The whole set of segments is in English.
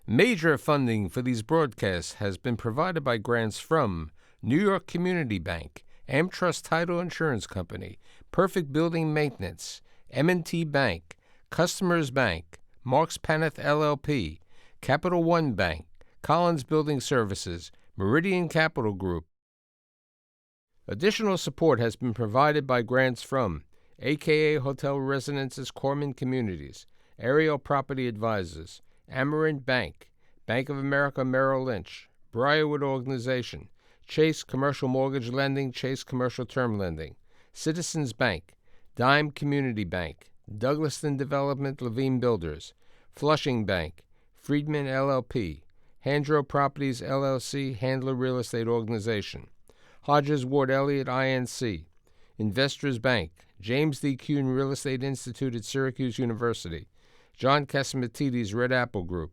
Major funding for these broadcasts has been provided by grants from New York Community Bank, AmTrust Title Insurance Company, Perfect Building Maintenance, M&T Bank, Customers Bank, Marks Paneth LLP, Capital One Bank, Collins Building Services, Meridian Capital Group. Additional support has been provided by grants from AKA Hotel Residences Corman Communities, Ariel Property Advisors, Amerant Bank, Bank of America Merrill Lynch, Briarwood Organization, Chase Commercial Mortgage Lending, Chase Commercial Term Lending, Citizens Bank, Dime Community Bank, Douglaston Development Levine Builders, Flushing Bank, Friedman LLP, Handro Properties LLC, Handler Real Estate Organization, Hodges Ward Elliott INC, Investors Bank, James D. Kuhn Real Estate Institute at Syracuse University, John Casamatides Red Apple Group,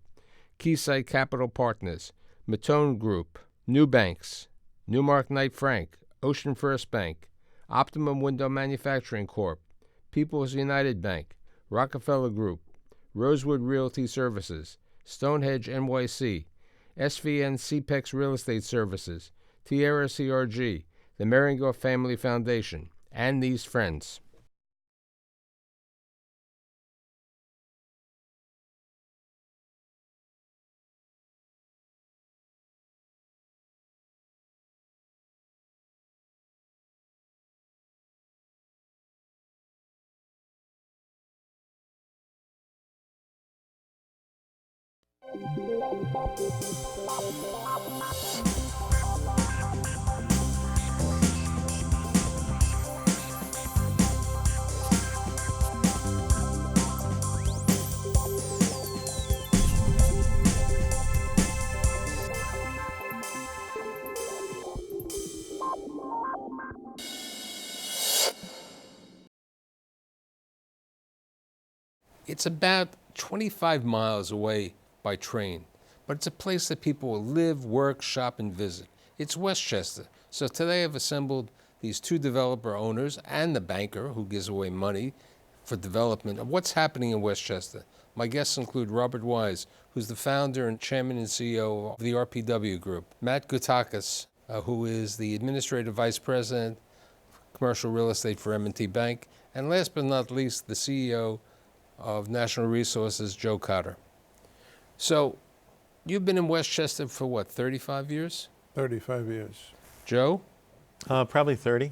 Keysight Capital Partners, Matone Group, New Banks, Newmark Knight Frank, Ocean First Bank, Optimum Window Manufacturing Corp., People's United Bank, Rockefeller Group, Rosewood Realty Services, Stonehenge NYC, SVN CPEX Real Estate Services, Tierra CRG, the Meringer Family Foundation, and these friends. It's about 25 miles away by train, but it's a place that people will live, work, shop, and visit. It's Westchester. So today I've assembled these two developer owners and the banker who gives away money for development of what's happening in Westchester. My guests include Robert Wise, who's the founder and chairman and CEO of the RPW Group, Matt Gutakis, who is the administrative vice president, commercial real estate for M&T Bank, and last but not least, the CEO of National Resources, Joe Cotter. So you've been in Westchester for what, 35 years? 35 years. Joe? Probably 30.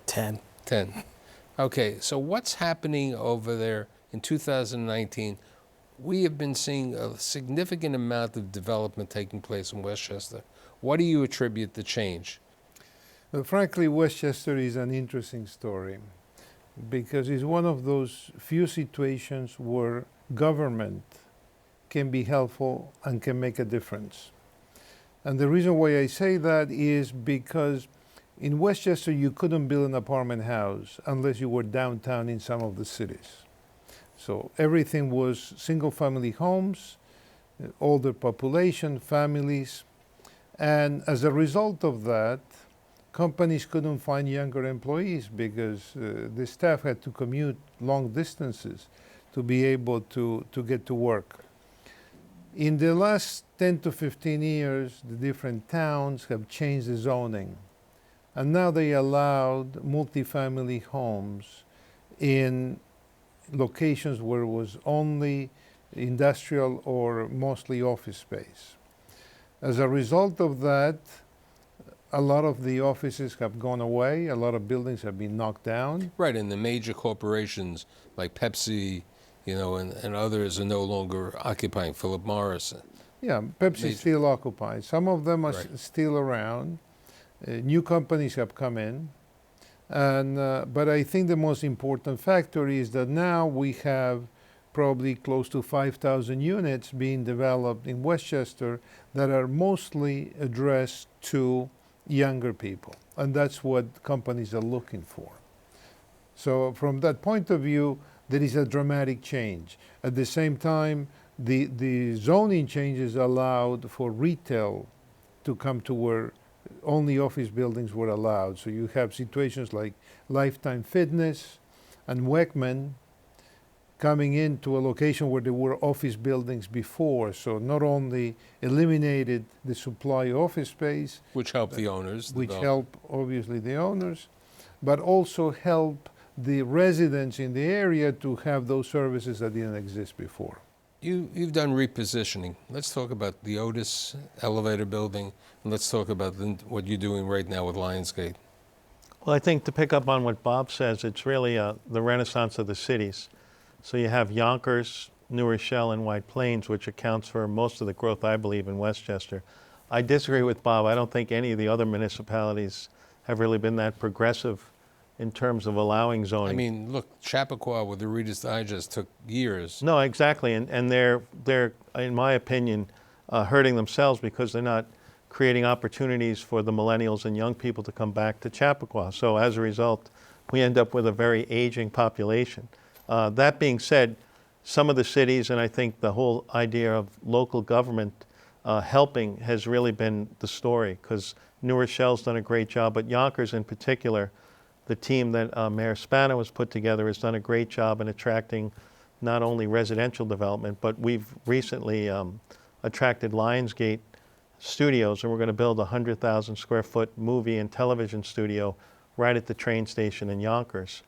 10. 10. Okay, so what's happening over there in 2019? We have been seeing a significant amount of development taking place in Westchester. What do you attribute the change? Well, frankly, Westchester is an interesting story because it's one of those few situations where government can be helpful and can make a difference. And the reason why I say that is because in Westchester, you couldn't build an apartment house unless you were downtown in some of the cities. So everything was single-family homes, older population, families. And as a result of that, companies couldn't find younger employees because the staff had to commute long distances to be able to get to work. In the last 10 to 15 years, the different towns have changed the zoning. And now they allowed multifamily homes in locations where it was only industrial or mostly office space. As a result of that, a lot of the offices have gone away, a lot of buildings have been knocked down. Right, and the major corporations like Pepsi, and others are no longer occupying. Philip Morris. Yeah, Pepsi still occupies. Some of them are still around. New companies have come in. But I think the most important factor is that now we have probably close to 5,000 units being developed in Westchester that are mostly addressed to younger people. And that's what companies are looking for. So from that point of view, there is a dramatic change. At the same time, the zoning changes allowed for retail to come to where only office buildings were allowed. So you have situations like Lifetime Fitness and Wegman coming into a location where there were office buildings before. So not only eliminated the supply of office space, Which help the owners. which develop. help obviously the owners, but also help the residents in the area to have those services that didn't exist before. You've done repositioning. Let's talk about the Otis elevator building, and let's talk about what you're doing right now with Lionsgate. Well, I think to pick up on what Bob says, it's really the renaissance of the cities. So you have Yonkers, New Rochelle, and White Plains, which accounts for most of the growth, I believe, in Westchester. I disagree with Bob. I don't think any of the other municipalities have really been that progressive in terms of allowing zoning. I mean, look, Chappaqua with the Reader's Digest took years. No, exactly, and they're in my opinion hurting themselves because they're not creating opportunities for the millennials and young people to come back to Chappaqua. So as a result, we end up with a very aging population. That being said, some of the cities, and I think the whole idea of local government helping has really been the story, because New Rochelle's done a great job, but Yonkers in particular, the team that Mayor Spano has put together has done a great job in attracting not only residential development, but we've recently attracted Lionsgate Studios, and we're going to build a 100,000 square foot movie and television studio right at the train station in Yonkers.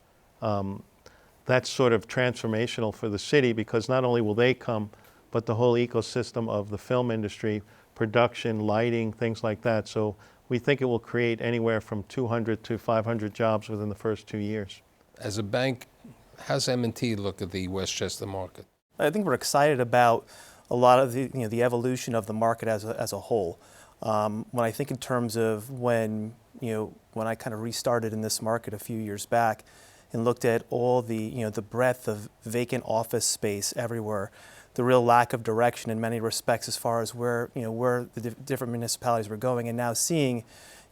That's sort of transformational for the city, because not only will they come, but the whole ecosystem of the film industry, production, lighting, things like that. So we think it will create anywhere from 200 to 500 jobs within the first 2 years. As a bank, how's M&T look at the Westchester market? I think we're excited about a lot of the evolution of the market as a whole. When I think in terms of when I kind of restarted in this market a few years back and looked at all the breadth of vacant office space everywhere, the real lack of direction in many respects as far as where the different municipalities were going, and now seeing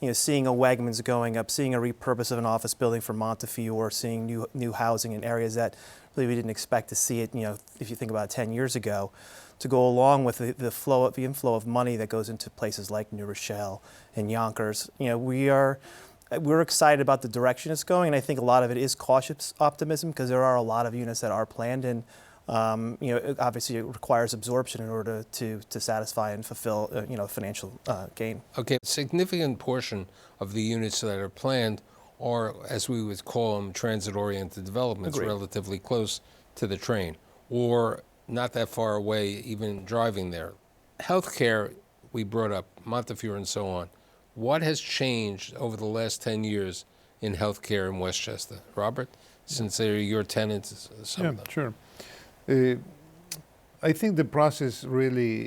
a Wegmans going up, seeing a repurpose of an office building for Montefiore, seeing new housing in areas that really we didn't expect to see it. If you think about 10 years ago, to go along with the inflow of money that goes into places like New Rochelle and Yonkers, we're excited about the direction it's going, and I think a lot of it is cautious optimism, because there are a lot of units that are planned, and obviously it requires absorption in order to satisfy and fulfill financial gain. Okay, a significant portion of the units that are planned are, as we would call them, transit-oriented developments. Agreed. Relatively close to the train, or not that far away, even driving there. Healthcare, we brought up, Montefiore and so on. What has changed over the last 10 years in healthcare in Westchester? Robert, since they're your tenants, some of them. Sure. I think the process really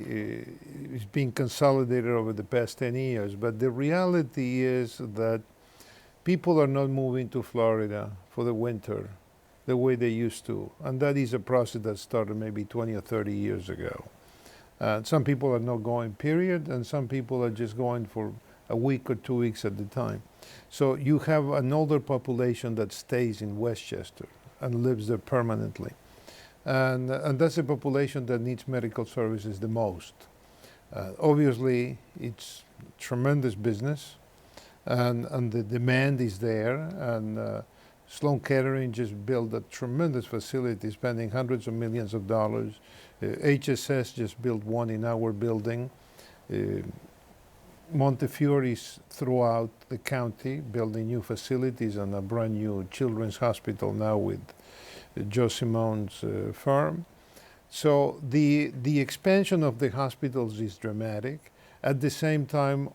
is being consolidated over the past 10 years, but the reality is that people are not moving to Florida for the winter the way they used to, and that is a process that started maybe 20 or 30 years ago. Some people are not going, period, and some people are just going for a week or 2 weeks at a time. So you have an older population that stays in Westchester and lives there permanently. And that's a population that needs medical services the most. Obviously, it's tremendous business, and the demand is there. And Sloan Kettering just built a tremendous facility, spending hundreds of millions of dollars. HSS just built one in our building. Montefiore is throughout the county, building new facilities, and a brand new children's hospital now with Joe Simone's firm. So the expansion of the hospitals is dramatic. At the same time,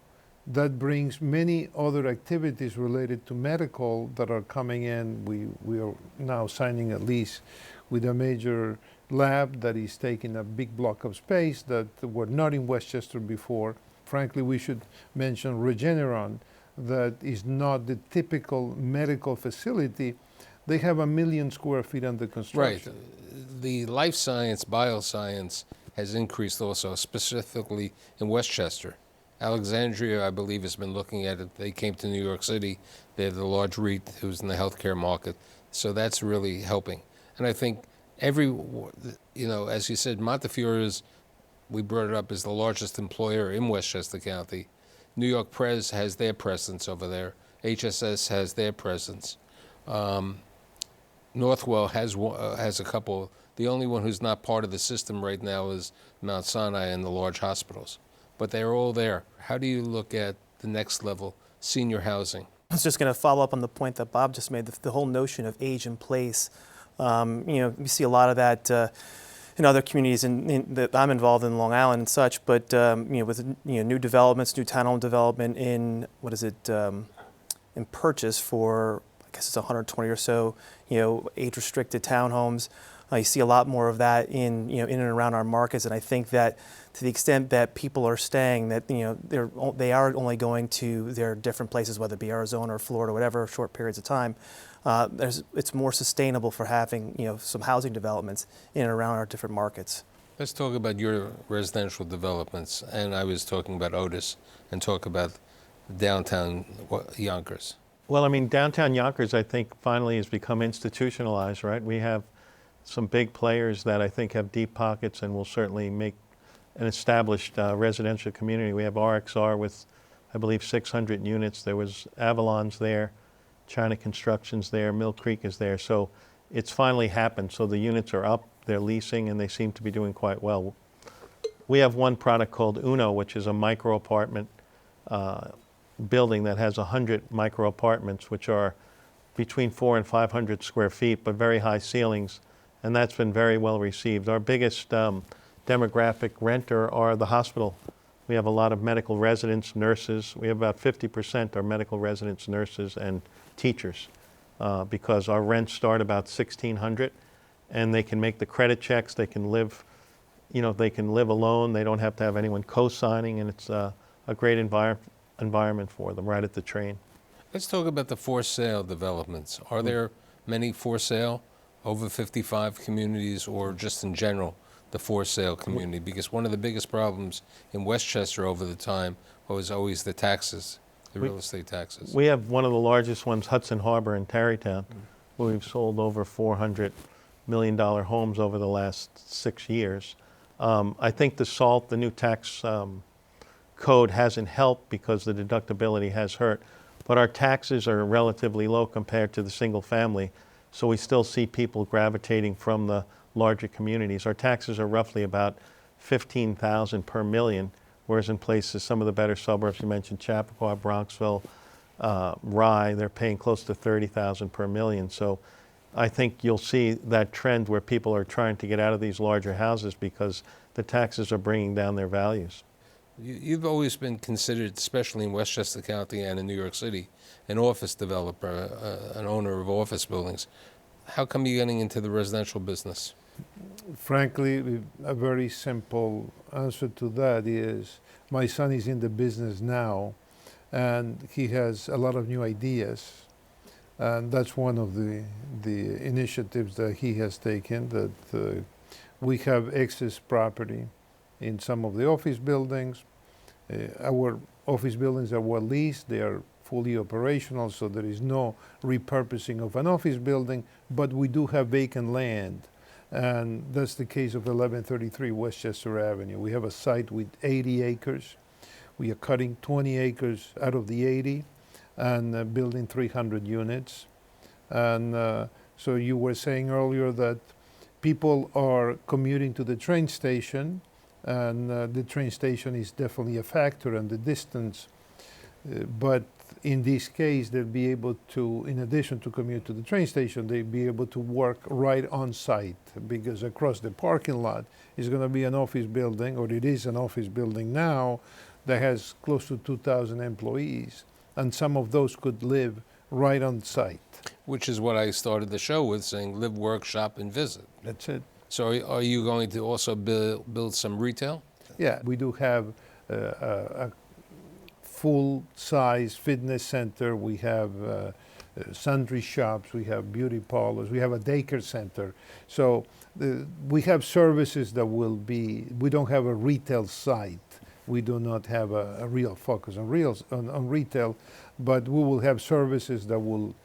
that brings many other activities related to medical that are coming in. We are now signing a lease with a major lab that is taking a big block of space that were not in Westchester before. Frankly, we should mention Regeneron, that is not the typical medical facility. They have 1 million square feet under construction. Right. The life science, bioscience has increased also, specifically in Westchester. Alexandria, I believe, has been looking at it. They came to New York City. They're the large REIT who's in the healthcare market. So that's really helping. And I think as you said, Montefiore is, we brought it up, as the largest employer in Westchester County. New York Pres has their presence over there. HSS has their presence. Northwell has a couple The only one who's not part of the system right now is Mount Sinai and the large hospitals. But they're all there. How do you look at the next level, senior housing? I was just going to follow up on the point that Bob just made, the whole notion of age in place. We see a lot of that in other communities that I'm involved in, Long Island and such, but with new developments, new townhome development in, in purchase for, I guess it's 120 or so, age-restricted townhomes. You see a lot more of that in and around our markets, and I think that to the extent that people are staying, that they are only going to their different places, whether it be Arizona or Florida, whatever, short periods of time. It's more sustainable for having some housing developments in and around our different markets. Let's talk about your residential developments, and I was talking about Otis, and talk about downtown Yonkers. Well, I mean, downtown Yonkers, I think, finally has become institutionalized, right? We have some big players that I think have deep pockets and will certainly make an established residential community. We have RXR with, I believe, 600 units. There was Avalon's there, China Construction's there, Mill Creek is there. So it's finally happened. So the units are up, they're leasing, and they seem to be doing quite well. We have one product called Uno, which is a micro apartment building that has 100 micro apartments, which are between 400 and 500 square feet, but very high ceilings. And that's been very well received. Our biggest demographic renter are the hospital. We have a lot of medical residents, nurses. We have about 50% are medical residents, nurses, and teachers because our rents start about $1,600, and they can make the credit checks. They can live, they can live alone. They don't have to have anyone co-signing, and it's a great environment for them right at the train. Let's talk about the for sale developments. Are there many for sale? Over 55 communities, or just in general, the for sale community? Because one of the biggest problems in Westchester over the time was always the taxes, the real estate taxes. We have one of the largest ones, Hudson Harbor in Tarrytown, where we've sold over $400 million homes over the last 6 years. I think the SALT, the new tax code, hasn't helped because the deductibility has hurt, but our taxes are relatively low compared to the single family. So we still see people gravitating from the larger communities. Our taxes are roughly about $15,000 per million, whereas in places, some of the better suburbs, you mentioned Chappaqua, Bronxville, Rye, they're paying close to $30,000 per million. So I think you'll see that trend where people are trying to get out of these larger houses because the taxes are bringing down their values. You've always been considered, especially in Westchester County and in New York City, an office developer, an owner of office buildings. How come you're getting into the residential business? Frankly, a very simple answer to that is my son is in the business now, and he has a lot of new ideas. And that's one of the initiatives that he has taken, that we have excess property in some of the office buildings. Our office buildings are well leased, they are fully operational, so there is no repurposing of an office building, but we do have vacant land. And that's the case of 1133 Westchester Avenue. We have a site with 80 acres. We are cutting 20 acres out of the 80 and building 300 units. And so you were saying earlier that people are commuting to the train station, and the train station is definitely a factor, and the distance. But in this case, they'll be able to, in addition to commute to the train station, they'll be able to work right on site, because across the parking lot is going to be an office building, or it is an office building now, that has close to 2,000 employees, and some of those could live right on site. Which is what I started the show with, saying live, work, shop, and visit. That's it. So are you going to also build some retail? Yeah, we do have a full-size fitness center. We have sundry shops. We have beauty parlors. We have a daycare center. So we have services that will be, we don't have a retail site. We do not have a real focus on retail, but we will have services that will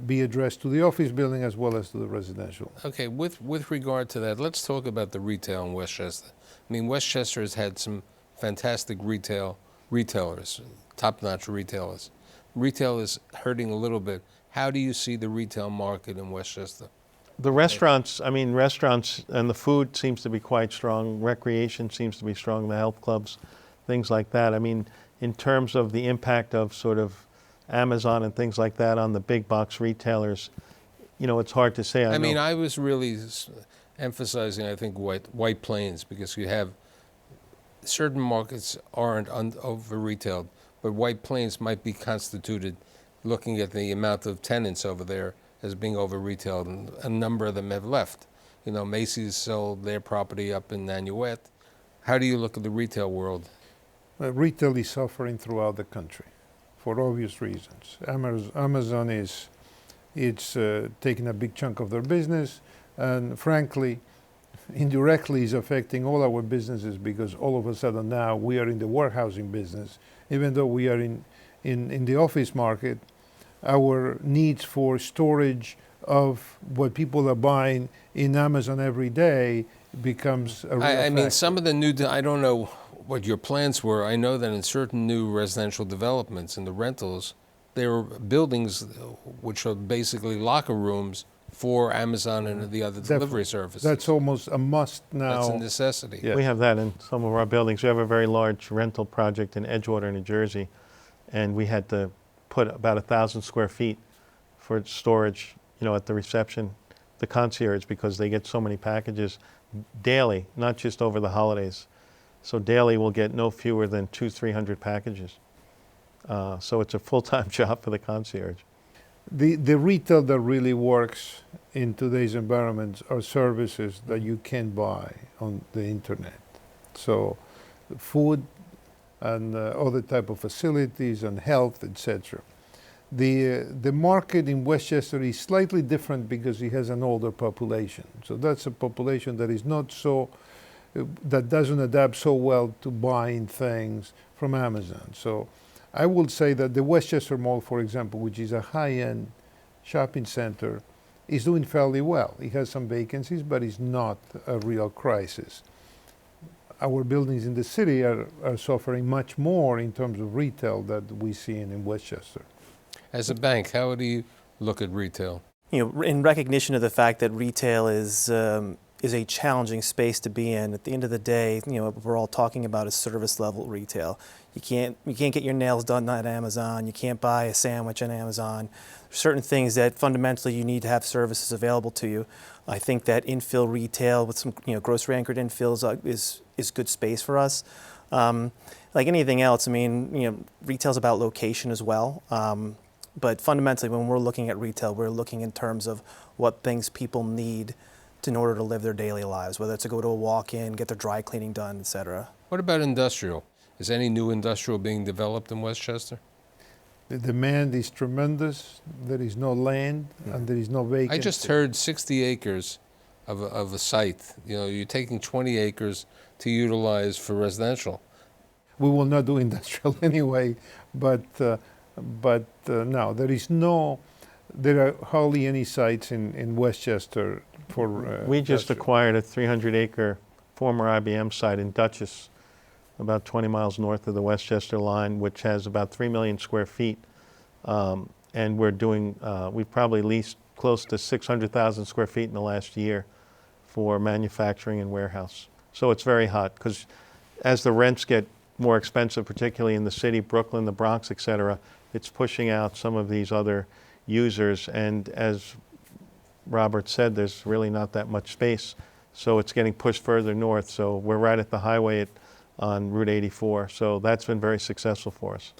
be addressed to the office building as well as to the residential. Okay, with regard to that, let's talk about the retail in Westchester. I mean, Westchester has had some fantastic retailers, top-notch retailers. Retail is hurting a little bit. How do you see the retail market in Westchester? The restaurants, I mean, restaurants and the food seems to be quite strong. Recreation seems to be strong, the health clubs, things like that. I mean, in terms of the impact of sort of Amazon and things like that on the big box retailers, you know, it's hard to say. I mean, know. I was really emphasizing, I think, White Plains, because you have certain markets aren't over-retailed, but White Plains might be constituted, looking at the amount of tenants over there, as being over-retailed, and a number of them have left. You know, Macy's sold their property up in Nanuet. How do you look at the retail world? Retail is suffering throughout the country for obvious reasons. Amazon is taking a big chunk of their business, and frankly, indirectly is affecting all our businesses, because all of a sudden now we are in the warehousing business. Even though we are in the office market, our needs for storage of what people are buying in Amazon every day becomes a real I mean, factor. some of the new, I don't know what your plans were. I know that in certain new residential developments, in the rentals, there are buildings which are basically locker rooms for Amazon and the other delivery services. That's almost a must now. That's a necessity. Yeah. We have that in some of our buildings. We have a very large rental project in Edgewater, New Jersey, and we had to put about 1,000 square feet for storage, you know, at the reception, the concierge, because they get so many packages daily, not just over the holidays. So daily we'll get no fewer than 200-300 packages. So it's a full-time job for the concierge. The retail that really works in today's environments are services that you can buy on the internet. So food and other type of facilities and health, etc. The market in Westchester is slightly different because it has an older population. So that's a population that is not so, that doesn't adapt so well to buying things from Amazon. So I would say that the Westchester Mall, for example, which is a high-end shopping center, is doing fairly well. It has some vacancies, but it's not a real crisis. Our buildings in the city are suffering much more in terms of retail that we see in Westchester. As a bank, how do you look at retail? You know, in recognition of the fact that retail is a challenging space to be in. At the end of the day, you know, we're all talking about is service level retail. You can't get your nails done at Amazon. You can't buy a sandwich on Amazon. There's certain things that fundamentally you need to have services available to you. I think that infill retail with some, you know, grocery anchored infills is good space for us. Like anything else, I mean, you know, retail's about location as well. But fundamentally, when we're looking at retail, we're looking in terms of what things people need in order to live their daily lives, whether it's to go to a walk-in, get their dry cleaning done, etc. What about industrial? Is any new industrial being developed in Westchester? The demand is tremendous. There is no land and there is no vacancy. I just heard 60 acres of a site. You know, you're taking 20 acres to utilize for residential. We will not do industrial anyway, but no, there are hardly any sites in Westchester for We just industrial. acquired a 300-acre former IBM site in Dutchess, about 20 miles north of the Westchester line, which has about 3 million square feet. And we're doing, we've probably leased close to 600,000 square feet in the last year for manufacturing and warehouse. So it's very hot, because as the rents get more expensive, particularly in the city, Brooklyn, the Bronx, et cetera, it's pushing out some of these other users. And as Robert said, there's really not that much space. So it's getting pushed further north. So we're right at the highway on Route 84. So that's been very successful for us.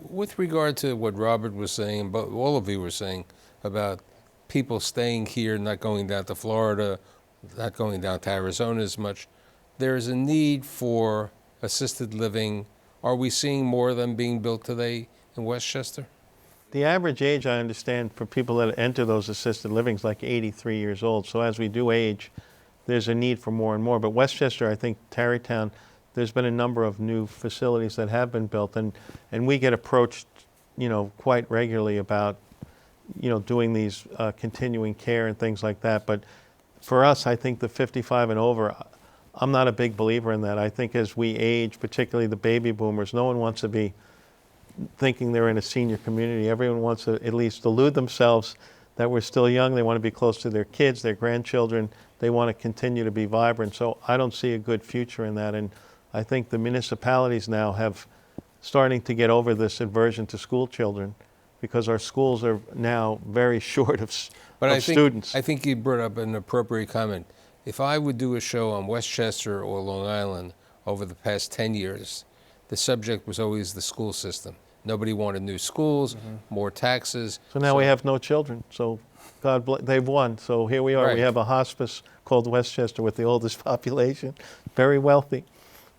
With regard to what Robert was saying, but all of you were saying about people staying here, not going down to Florida, not going down to Arizona as much, there's a need for assisted living. Are we seeing more of them being built today in Westchester? The average age, I understand, for people that enter those assisted livings, like 83 years old. So as we do age, there's a need for more and more. But Westchester, I think, Tarrytown, there's been a number of new facilities that have been built, and we get approached, you know, quite regularly about, you know, doing these continuing care and things like that. But for us, I think the 55 and over, I'm not a big believer in that. I think as we age, particularly the baby boomers, no one wants to be thinking they're in a senior community. Everyone wants to at least delude themselves that we're still young. They want to be close to their kids, their grandchildren. They want to continue to be vibrant. So I don't see a good future in that. And I think the municipalities now have starting to get over this aversion to school children, because our schools are now very short of students. I think you brought up an appropriate comment. If I would do a show on Westchester or Long Island over the past 10 years, the subject was always the school system. Nobody wanted new schools, more taxes. So now we have no children. So God bless, they've won. So here we are. Right. We have a hospice called Westchester with the oldest population, very wealthy.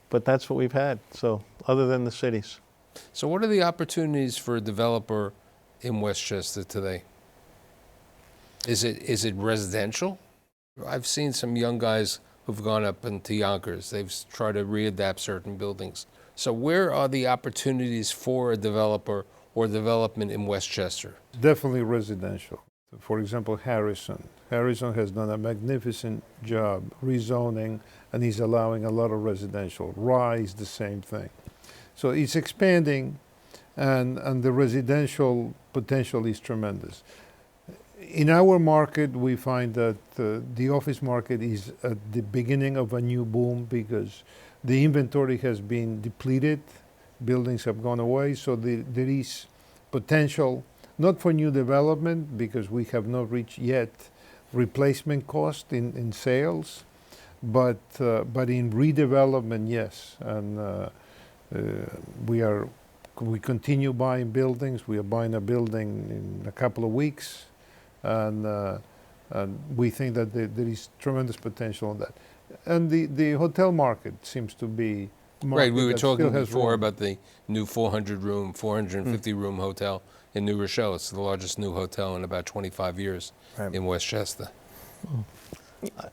But that's what we've had. So other than the cities. So what are the opportunities for a developer in Westchester today? Is it residential? I've seen some young guys who've gone up into Yonkers. They've tried to readapt certain buildings. So where are the opportunities for a developer or development in Westchester? Definitely residential. For example, Harrison. Harrison has done a magnificent job rezoning, and he's allowing a lot of residential. Rye is the same thing. So it's expanding, and the residential potential is tremendous. In our market, we find that the office market is at the beginning of a new boom, because the inventory has been depleted, buildings have gone away, so there is potential, not for new development, because we have not reached yet replacement cost in sales, but in redevelopment, yes. And we continue buying buildings. We are buying a building in a couple of weeks, and we think that there is tremendous potential in that. And the hotel market seems to be Right, we were talking before room. about the new 400-room, 450-room hotel in New Rochelle. It's the largest new hotel in about 25 years in Westchester.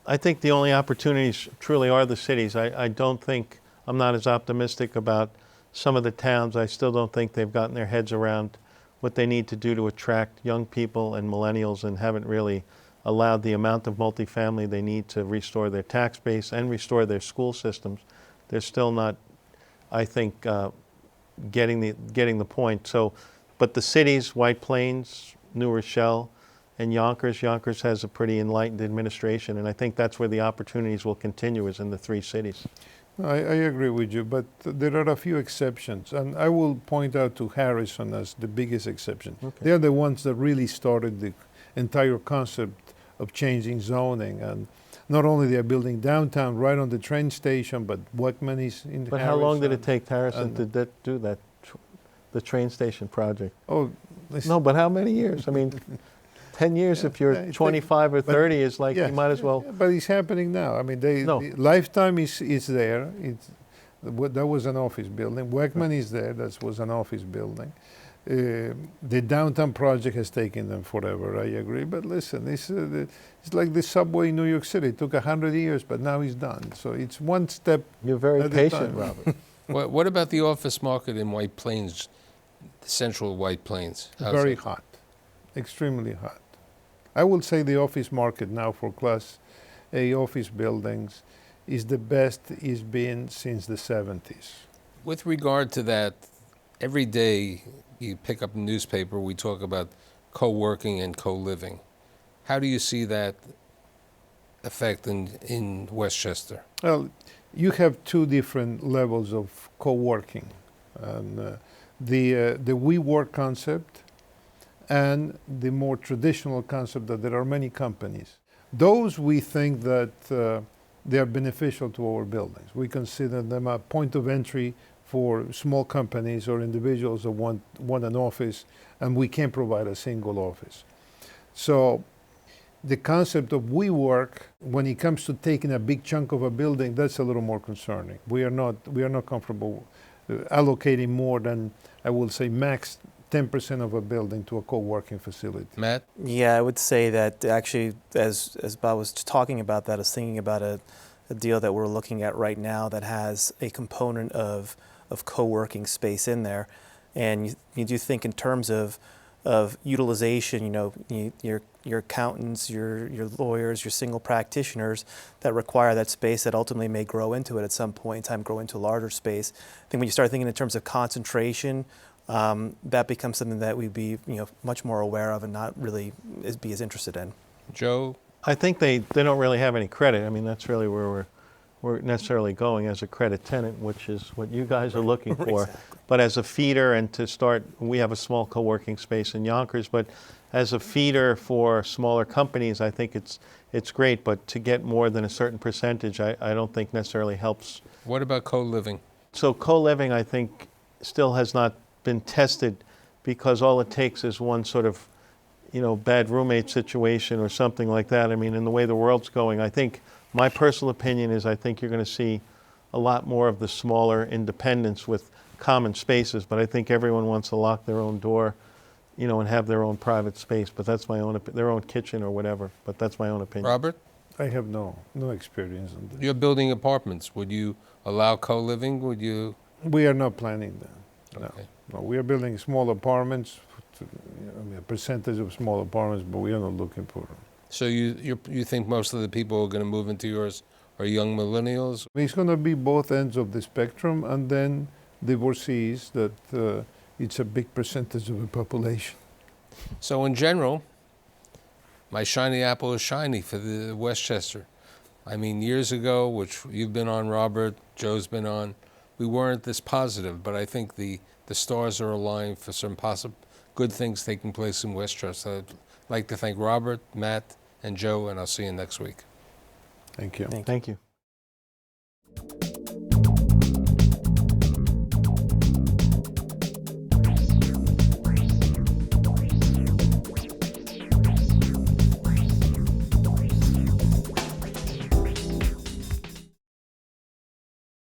I think the only opportunities truly are the cities. I don't think, I'm not as optimistic about some of the towns. I still don't think they've gotten their heads around what they need to do to attract young people and millennials, and haven't really allowed the amount of multifamily they need to restore their tax base and restore their school systems. They're still not, I think, getting the point. So, but the cities, White Plains, New Rochelle, and Yonkers. Yonkers has a pretty enlightened administration, and I think that's where the opportunities will continue, is in the three cities. I agree with you, but there are a few exceptions, and I will point out to Harrison as the biggest exception. Okay. They're the ones that really started the entire concept of changing zoning, and not only they're building downtown right on the train station, but Weckman is in But Harrison. how long did it take Harrison to do that, the train station project? Oh, No, but how many years? I mean, 10 years if you're 25 or 30 is like, you might as well. Yeah, but it's happening now. I mean, No. the Lifetime is there. That was an office building. Weckman is there. That was an office building. The downtown project has taken them forever, I agree. But listen, it's like the subway in New York City. It took 100 years, but now it's done. So it's one step You're very at a patient, time. Robert. What about the office market in White Plains, the central White Plains? Very hot, extremely hot. I will say the office market now for Class A office buildings is the best it's been since the 70s. With regard to that, every day you pick up a newspaper, we talk about co-working and co-living. How do you see that effect in Westchester? Well, you have two different levels of co-working. And, the WeWork concept and the more traditional concept that there are many companies. Those we think that they are beneficial to our buildings. We consider them a point of entry for small companies or individuals that want an office, and we can't provide a single office. So the concept of WeWork, when it comes to taking a big chunk of a building, that's a little more concerning. We are not comfortable allocating more than, I will say, max 10% of a building to a co-working facility. Matt? Yeah, I would say that actually, as Bob was talking about that, I was thinking about a deal that we're looking at right now that has a component of co-working space in there. And you do think in terms of utilization, your accountants, your lawyers, your single practitioners that require that space that ultimately may grow into it at some point in time, grow into a larger space. I think when you start thinking in terms of concentration that becomes something that we'd be much more aware of and not really be as interested in. Joe? I think they don't really have any credit. I mean, that's really where we're necessarily going as a credit tenant, which is what you guys are looking for. Exactly. But as a feeder and to start, we have a small co-working space in Yonkers, but as a feeder for smaller companies, I think it's great, but to get more than a certain percentage, I don't think necessarily helps. What about co-living? So co-living, I think, still has not been tested because all it takes is one sort of, bad roommate situation or something like that. I mean, in the way the world's going, I think my personal opinion is I think you're going to see a lot more of the smaller independents with common spaces, but I think everyone wants to lock their own door, and have their own private space, but that's my own, their own kitchen or whatever, but that's my own opinion. Robert? I have no experience on that. You're building apartments. Would you allow co-living? Would you? We are not planning that. No. Okay. No, we are building small apartments, a percentage of small apartments, but we are not looking for them. So you think most of the people who are going to move into yours are young millennials? It's going to be both ends of the spectrum, and then divorcees that it's a big percentage of the population. So in general, my shiny apple is shiny for the Westchester. I mean, years ago, which you've been on, Robert, Joe's been on, we weren't this positive, but I think the stars are aligned for some possible good things taking place in Westchester. I'd like to thank Robert, Matt, and Joe, and I'll see you next week. Thank you. Thank you.